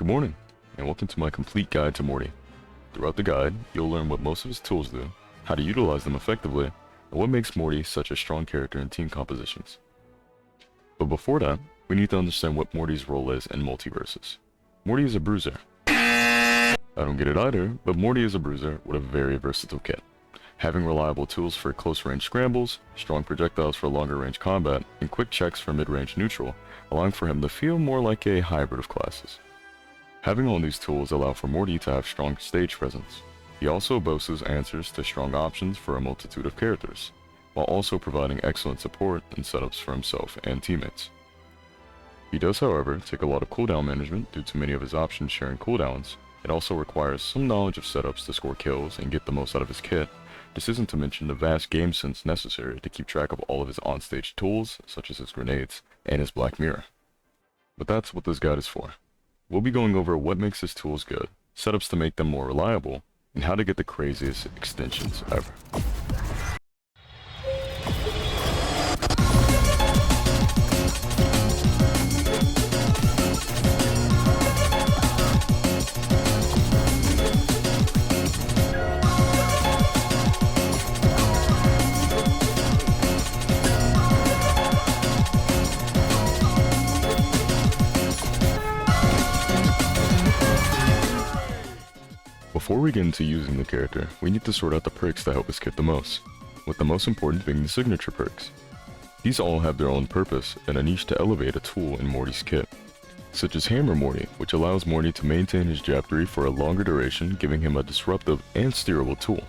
Good morning, and welcome to my complete guide to Morty. Throughout the guide, you'll learn what most of his tools do, how to utilize them effectively, and what makes Morty such a strong character in team compositions. But before that, we need to understand what Morty's role is in Multiversus. Morty is a bruiser. I don't get it either, but Morty is a bruiser with a very versatile kit. Having reliable tools for close-range scrambles, strong projectiles for longer-range combat, and quick checks for mid-range neutral, allowing for him to feel more like a hybrid of classes. Having all these tools allow for Morty to have strong stage presence. He also boasts answers to strong options for a multitude of characters, while also providing excellent support and setups for himself and teammates. He does, however, take a lot of cooldown management due to many of his options sharing cooldowns. It also requires some knowledge of setups to score kills and get the most out of his kit. This isn't to mention the vast game sense necessary to keep track of all of his onstage tools, such as his grenades and his black mirror. But that's what this guide is for. We'll be going over what makes his tools good, setups to make them more reliable, and how to get the craziest extensions ever. Before we get into using the character, we need to sort out the perks that help his kit the most, with the most important being the signature perks. These all have their own purpose and a niche to elevate a tool in Morty's kit, such as Hammer Morty, which allows Morty to maintain his jab 3 for a longer duration, giving him a disruptive and steerable tool.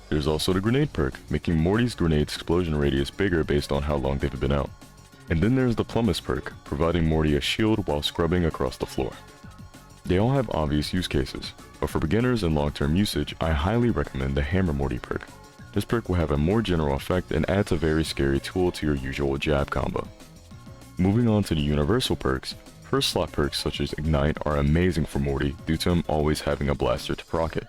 There's also the grenade perk, making Morty's grenade's explosion radius bigger based on how long they've been out. And then there's the Plummus perk, providing Morty a shield while scrubbing across the floor. They all have obvious use cases, but for beginners and long-term usage, I highly recommend the Hammer Morty perk. This perk will have a more general effect and adds a very scary tool to your usual jab combo. Moving on to the universal perks, first slot perks such as Ignite are amazing for Morty due to him always having a blaster to proc it.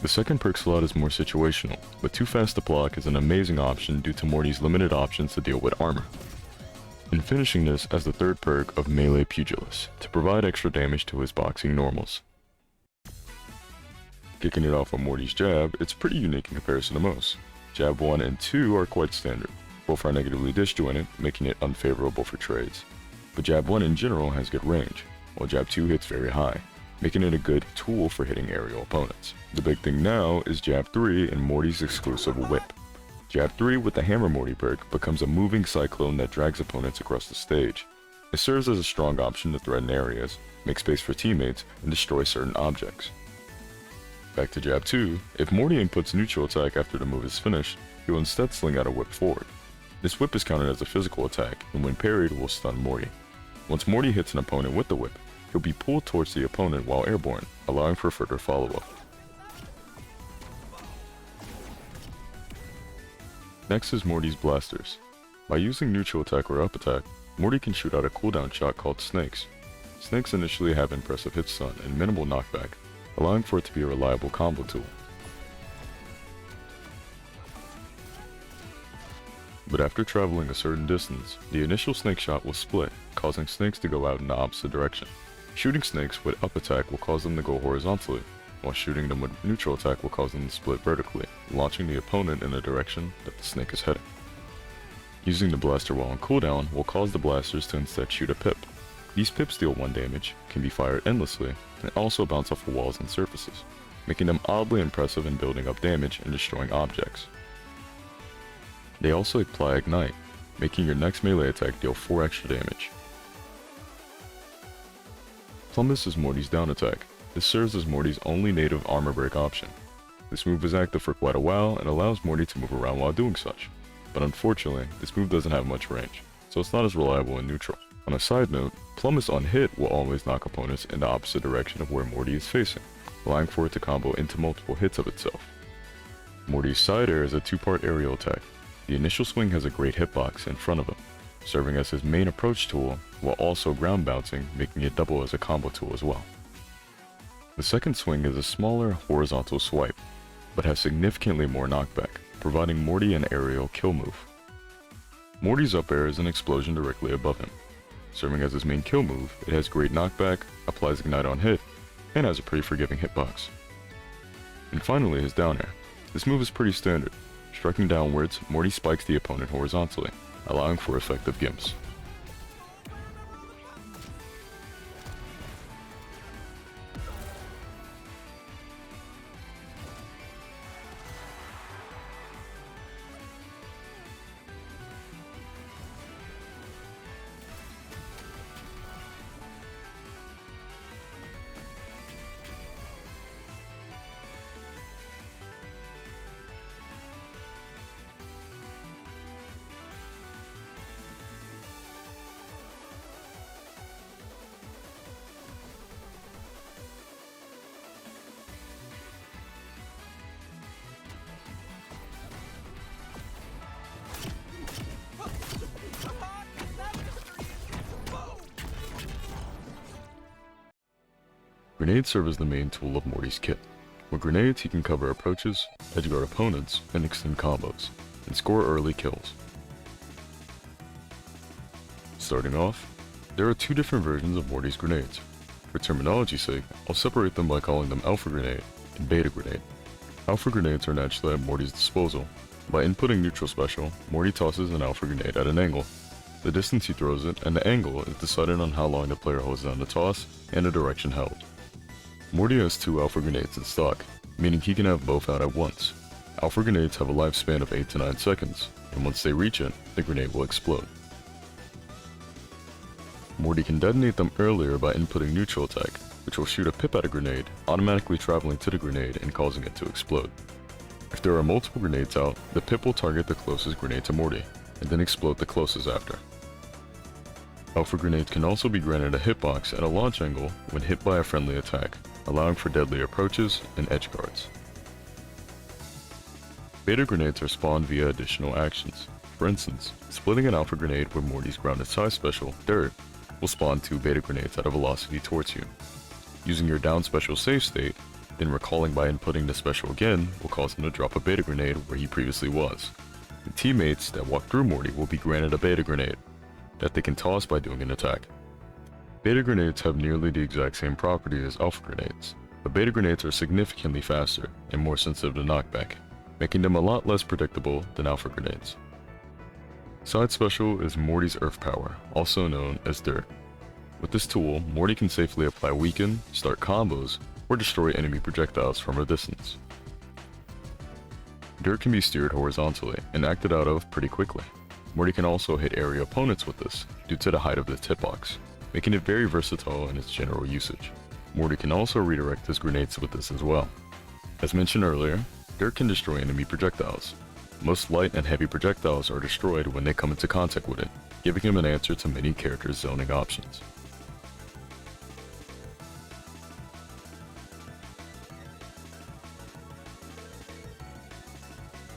The second perk slot is more situational, but Too Fast to Block is an amazing option due to Morty's limited options to deal with armor. And finishing this as the third perk of Melee Pugilist, to provide extra damage to his boxing normals. Kicking it off on Morty's jab, it's pretty unique in comparison to most. Jab 1 and 2 are quite standard. Both are negatively disjointed, making it unfavorable for trades. But Jab 1 in general has good range, while Jab 2 hits very high, making it a good tool for hitting aerial opponents. The big thing now is Jab 3 and Morty's exclusive Whip. Jab 3 with the Hammer Morty perk becomes a moving cyclone that drags opponents across the stage. It serves as a strong option to threaten areas, make space for teammates, and destroy certain objects. Back to Jab 2, if Morty inputs neutral attack after the move is finished, he will instead sling out a whip forward. This whip is counted as a physical attack, and when parried will stun Morty. Once Morty hits an opponent with the whip, he'll be pulled towards the opponent while airborne, allowing for further follow-up. Next is Morty's blasters. By using neutral attack or up attack, Morty can shoot out a cooldown shot called Snakes. Snakes initially have impressive hit stun and minimal knockback, allowing for it to be a reliable combo tool. But after traveling a certain distance, the initial snake shot will split, causing snakes to go out in the opposite direction. Shooting snakes with up attack will cause them to go horizontally, while shooting them with neutral attack will cause them to split vertically, launching the opponent in the direction that the snake is heading. Using the blaster while on cooldown will cause the blasters to instead shoot a pip. These pips deal 1 damage, can be fired endlessly, and also bounce off of walls and surfaces, making them oddly impressive in building up damage and destroying objects. They also apply Ignite, making your next melee attack deal 4 extra damage. Plummus is Morty's down attack. This serves as Morty's only native armor break option. This move is active for quite a while and allows Morty to move around while doing such, but unfortunately, this move doesn't have much range, so it's not as reliable in neutral. On a side note, Plummus on hit will always knock opponents in the opposite direction of where Morty is facing, allowing for it to combo into multiple hits of itself. Morty's side air is a 2-part aerial attack. The initial swing has a great hitbox in front of him, serving as his main approach tool, while also ground bouncing, making it double as a combo tool as well. The second swing is a smaller horizontal swipe, but has significantly more knockback, providing Morty an aerial kill move. Morty's up air is an explosion directly above him. Serving as his main kill move, it has great knockback, applies ignite on hit, and has a pretty forgiving hitbox. And finally his down air. This move is pretty standard. Striking downwards, Morty spikes the opponent horizontally, allowing for effective gimps. Grenades serve as the main tool of Morty's kit. With grenades he can cover approaches, edgeguard opponents, and extend combos, and score early kills. Starting off, there are two different versions of Morty's grenades. For terminology's sake, I'll separate them by calling them Alpha Grenade and Beta Grenade. Alpha Grenades are naturally at Morty's disposal. By inputting neutral special, Morty tosses an Alpha Grenade at an angle. The distance he throws it and the angle is decided on how long the player holds down the toss and the direction held. Morty has two Alpha Grenades in stock, meaning he can have both out at once. Alpha Grenades have a lifespan of 8 to 9 seconds, and once they reach it, the grenade will explode. Morty can detonate them earlier by inputting neutral attack, which will shoot a pip at a grenade, automatically traveling to the grenade and causing it to explode. If there are multiple grenades out, the pip will target the closest grenade to Morty, and then explode the closest after. Alpha Grenades can also be granted a hitbox at a launch angle when hit by a friendly attack, allowing for deadly approaches and edge guards. Beta Grenades are spawned via additional actions. For instance, splitting an Alpha Grenade with Morty's grounded size special, Dirt, will spawn 2 Beta Grenades at a velocity towards you. Using your down special save state, then recalling by inputting the special again will cause him to drop a Beta Grenade where he previously was. The teammates that walk through Morty will be granted a Beta Grenade that they can toss by doing an attack. Beta Grenades have nearly the exact same property as Alpha Grenades, but Beta Grenades are significantly faster and more sensitive to knockback, making them a lot less predictable than Alpha Grenades. Side Special is Morty's Earth Power, also known as Dirt. With this tool, Morty can safely apply Weaken, start combos, or destroy enemy projectiles from a distance. Dirt can be steered horizontally and acted out of pretty quickly. Morty can also hit area opponents with this due to the height of its hitbox, making it very versatile in its general usage. Morty can also redirect his grenades with this as well. As mentioned earlier, Dirt can destroy enemy projectiles. Most light and heavy projectiles are destroyed when they come into contact with it, giving him an answer to many characters' zoning options.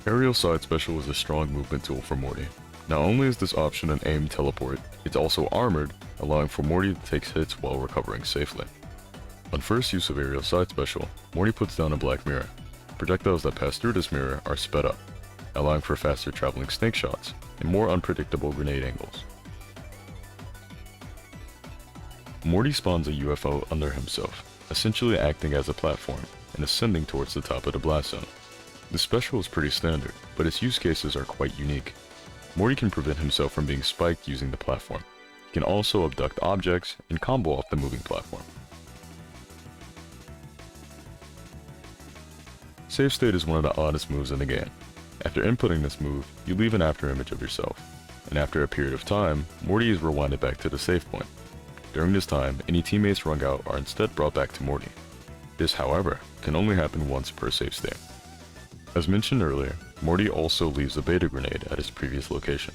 Aerial Side Special is a strong movement tool for Morty. Not only is this option an aim teleport, it's also armored, allowing for Morty to take hits while recovering safely. On first use of Aerial Side Special, Morty puts down a black mirror. Projectiles that pass through this mirror are sped up, allowing for faster traveling snake shots and more unpredictable grenade angles. Morty spawns a UFO under himself, essentially acting as a platform and ascending towards the top of the blast zone. The special is pretty standard, but its use cases are quite unique. Morty can prevent himself from being spiked using the platform. He can also abduct objects and combo off the moving platform. Save State is one of the oddest moves in the game. After inputting this move, you leave an afterimage of yourself, and after a period of time, Morty is rewinded back to the save point. During this time, any teammates wrung out are instead brought back to Morty. This, however, can only happen once per save state. As mentioned earlier, Morty also leaves a Beta Grenade at his previous location.